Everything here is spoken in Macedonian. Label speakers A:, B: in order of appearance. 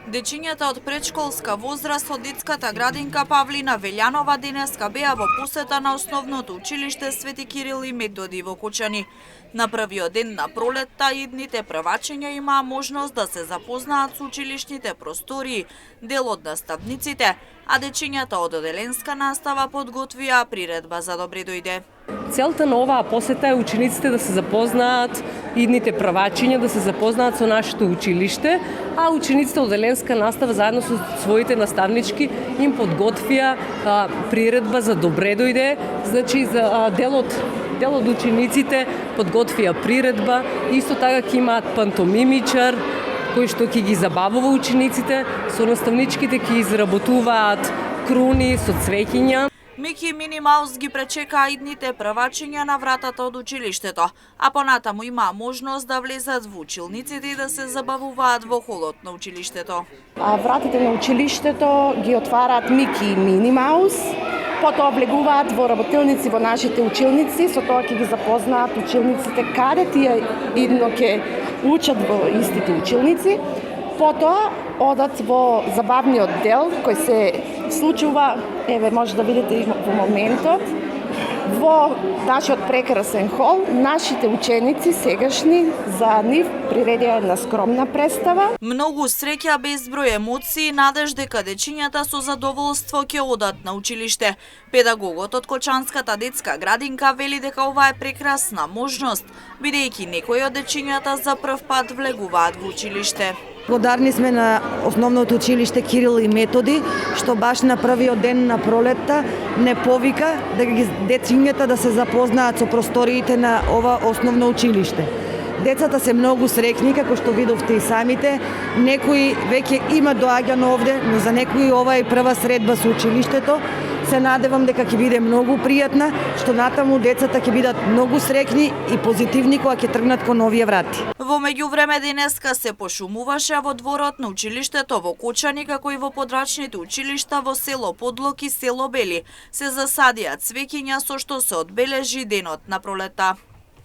A: Дечињата од предшколска возраст од детската градинка Павлина Велјанова денеска беа во посета на основното училиште Свети Кирил и Методи во Кучани. На првиот ден на пролетта идните првачиња имаа можност да се запознаат со училишните простории, дел од наставниците, а дечињата од оделенска настава подготвија приредба за добре дојде.
B: Целта на оваа посета е учениците да се запознаат, идните првачиња да се запознаат со нашето училиште, а учениците од оделенска настава заедно со своите наставнички им подготвија приредба за добре дојде, значи за дел од учениците подготвија приредба, исто така ќе имаат пантомимичар кој што ќе ги забавува учениците, со наставничките ќе изработуваат круни со цвеќиња.
A: Мики и Мини Маус ги пречекаа идните првачиња на вратата од училиштето, а понатаму имаа можност да влезат во училниците и да се забавуваат во холот на училиштето.
C: Вратите на училиштето ги отвараат Мики и Мини Маус, потоа влегуваат во работилници во нашите училници, со тоа ќе ги запознаат училниците каде тие идно ќе учат во истите училници. Потоа одат во забавниот дел кој се случува, еве може да видите во моментот, во нашиот прекрасен хол. Нашите ученици сегашни за нив приредија една скромна представа.
A: Многу среќа, безброј емоции и надеж дека дечињата со задоволство ќе одат на училиште. Педагогот од Кочанската детска градинка вели дека ова е прекрасна можност, бидејќи некои од дечињата за прв пат влегуваат во училиште.
D: Благодарни сме на основното училиште Кирил и Методи, што баш на првиот ден на пролетта не повика да ги дечињата да се запознаат со просториите на ова основно училиште. Децата се многу среќни, како што видовте и самите. Некои веќе има доаѓано овде, но за некои ова е прва средба со училиштето. Се надевам дека ќе биде многу пријатна, што натаму децата ќе бидат многу среќни и позитивни кога ќе тргнат кон овие врати.
A: Во меѓувреме денеска се пошумуваше во дворот на училиштето во Кучани, како и во подрачните училишта во село Подлог и село Бели. Се засадија цвеќиња со што се одбележи денот на пролета.